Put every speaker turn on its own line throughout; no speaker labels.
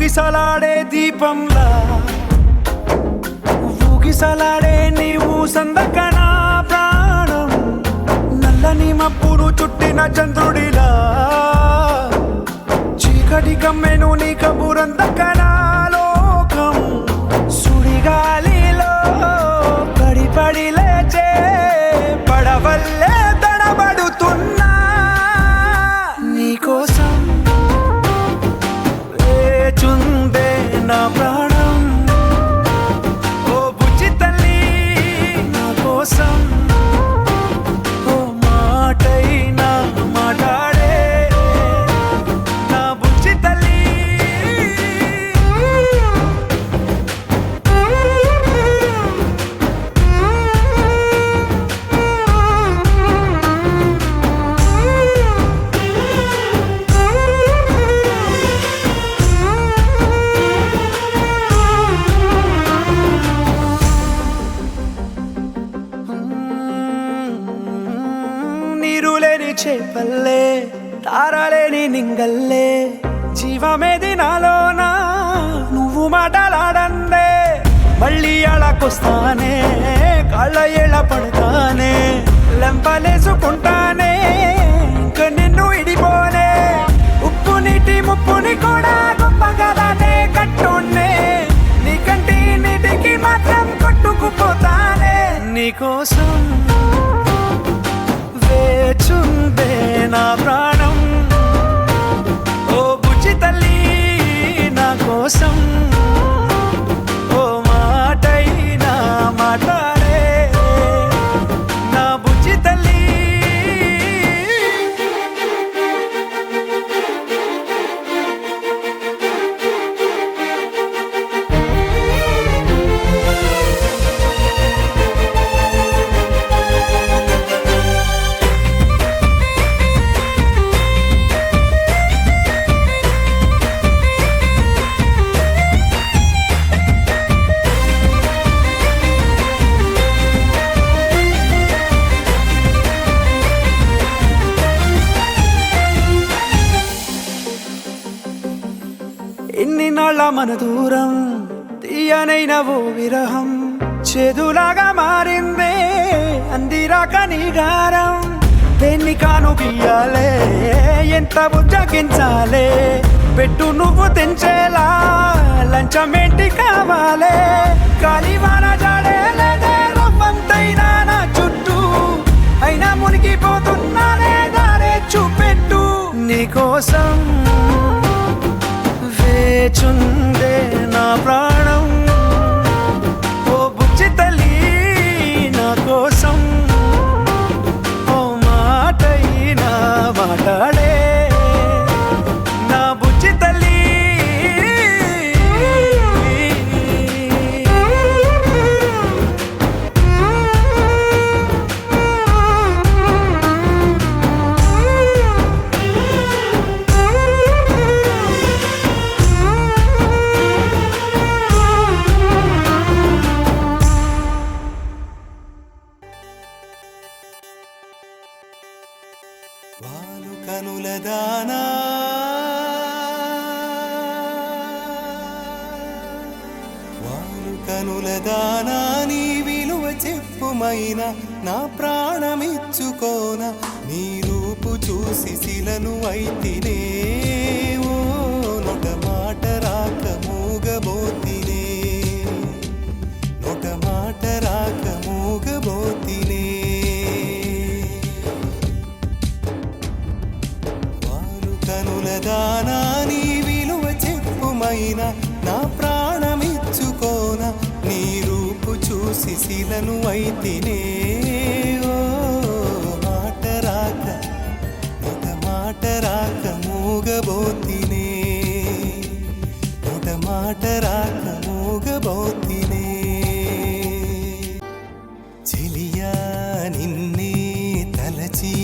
ఊగిసలాడే దీపంలా ఊగిసలాడే నీవు సందకనా ప్రాణం నల్లని మబ్బును చుట్టిన చంద్రుడిలా చీకటి కమ్మెను నీ కబురందకనా లోకం సుడిగాలిలో పడి పడి లేచే పడవల్లే తడబడుతున్నా నీకోసం వేచుందే నా ప్రాణం ఓ బుజ్జి తల్లి నా కోసం ఓ మాటైనా మాట్లాడే నా బుజ్జి తల్లి నీరులేని చేపల్లే తారలేని నింగల్లే జీవమేది నాలోనా నువ్వు మాటలాడందే మళ్ళీ అళకొస్తానే కాళ్ళ ఏళ్ళ పడతానే లెంపలేసుకుంటానే ఇంక నిన్ను ఇడిపోనే ఉప్పు నీటి ముప్పుని కూడా గొప్పగా దాటే కట్టున్నే నీ కంటి నీటికి మాత్రం కొట్టుకుపోతానే నీకోసం వేచుందే నా ప్రాణం ఓ బుజ్జి తల్లి నా కోసం ఓ మాటైనా మాట్లాడే నా బుజ్జి తల్లి ఎన్ని నాళ్ళ మన దూరం తీయనైన ఓ విరహం చేదులాగా మారిందే అందిరాక నీగారం దేన్ని కాను గీయాలే ఎంత బుజ్జగించాలే పెట్టు నువ్వు తెంచేలా లంచమేంటి కావాలే కాలివాన జాడేలేదే రవ్వంతైనా నా చుట్టూ అయినా మునిగిపోతున్నానే దారే చూపెట్టు నీకోసం వేచుందే నా ప్రాణం ఓ బుజ్జి తల్లి నా కోసం ఓ మాటైనా మాట్లాడే నా బుజ్జి తల్లి
వాలు కనుల దానా వాలు కనుల దానా నీ విలువ చెప్పుమైనా నా ప్రాణమిచ్చుకోన నీ రూపు చూసి శిలను అయితినే ఓ నొట మాట రాక మూగబోతినే నొట మాట రాక మూగబోతినే కనులదానా నీ విలువ చెప్పుమైనా నా ప్రాణమిచ్చుకోన నీ రూపు చూసి శిలను అయితినే ఓ మాట రాక ఒక మాట రాక మూగబోతినే ఒక మాట రాక మూగబోతినే చెలియా నిన్నే తలచి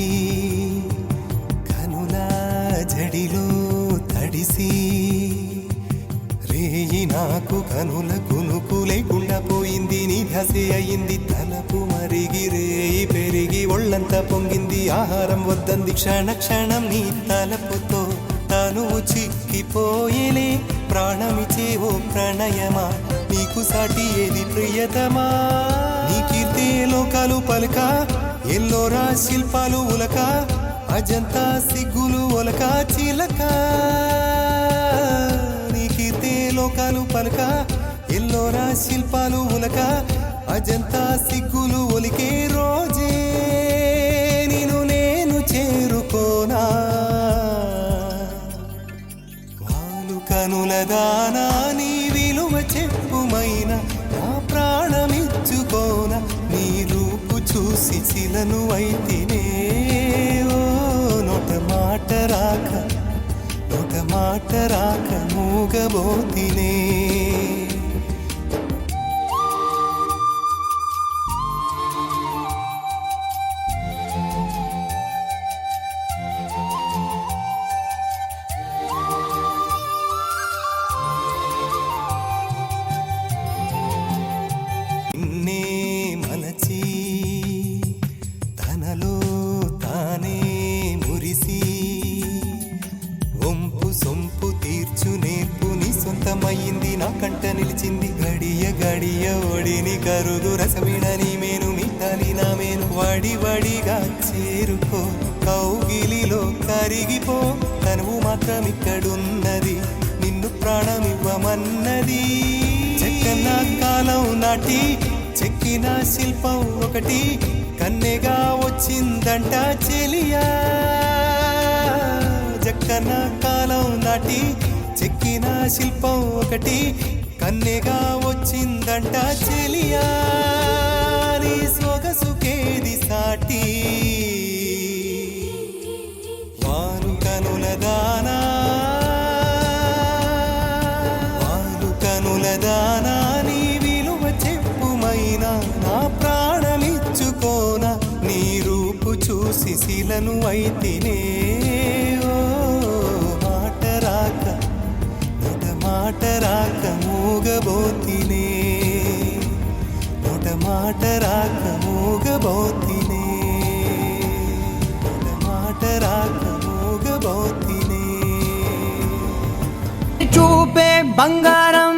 జడిలో తడిసి రేయి నాకు కనుల కునుకు లేకుండా పోయింది నీ ధ్యాసే అయింది తలపు మరిగి రేయి పెరిగి ఒళ్ళంతా పొంగింది ఆహారం వద్దంది క్షణ క్షణం నీ తలపుతో తను చిక్కిపోయేలే ప్రాణమిచే ఓ ప్రణయమా నీకు సాటి ఏది ప్రియతమా నీ కీర్తే లోకాలు పలుక ఎల్లోరా శిల్పాలు ఉలక అజంతా సిగ్గులు ఒలక చిలక నీ కీర్తే లోకాలు పలుక ఎల్లోరా శిల్పాలు ఉలక అజంతా సిగ్గులు ఒలికే రోజే నిన్ను నేను చేరుకోనా వాలు కనుల దానా నీ విలువ చెప్పుమైన నా ప్రాణమిచ్చుకోన నీ రూపు చూసి శిలను అయితేనే ఓ నోట మాట రాక మూగబోతినే నిన్నే మలచి తనలో తానే మురిసి వంపు సొంపు తీర్చు నేర్పు నీ సొంతమయ్యింది నా కంట నిలిచింది గడియ గడియ ఒడిని కరుగు రసవిడ నీ మేను మిట్టాలి నా మేను వడిగా చేరుకో కౌగిలిలో కరిగిపో తనువు మాత్రం ఇక్కడున్నది నిన్ను ప్రాణమివ్వమన్నది చెక్కన కాలం నాటి చెక్కిన శిల్పం ఒకటి కన్నెగా వచ్చిందంట చెలియా జక్కన కాలం నాటి చెక్కిన శిల్పం ఒకటి కన్నెగా వచ్చిందంట చెలియా నీ సొగసుకేది సాటి వారు కనుల దానా నీ విలువ చెప్పుమైనా నా ప్రాణమిచ్చుకోన నీ రూపు చూసి శిలను అయితేనే ఓ మాట రాక మూగబోతినే మాట రాక మూగబోతినే మాట రాక మూగబోతినే
చూపే బంగారం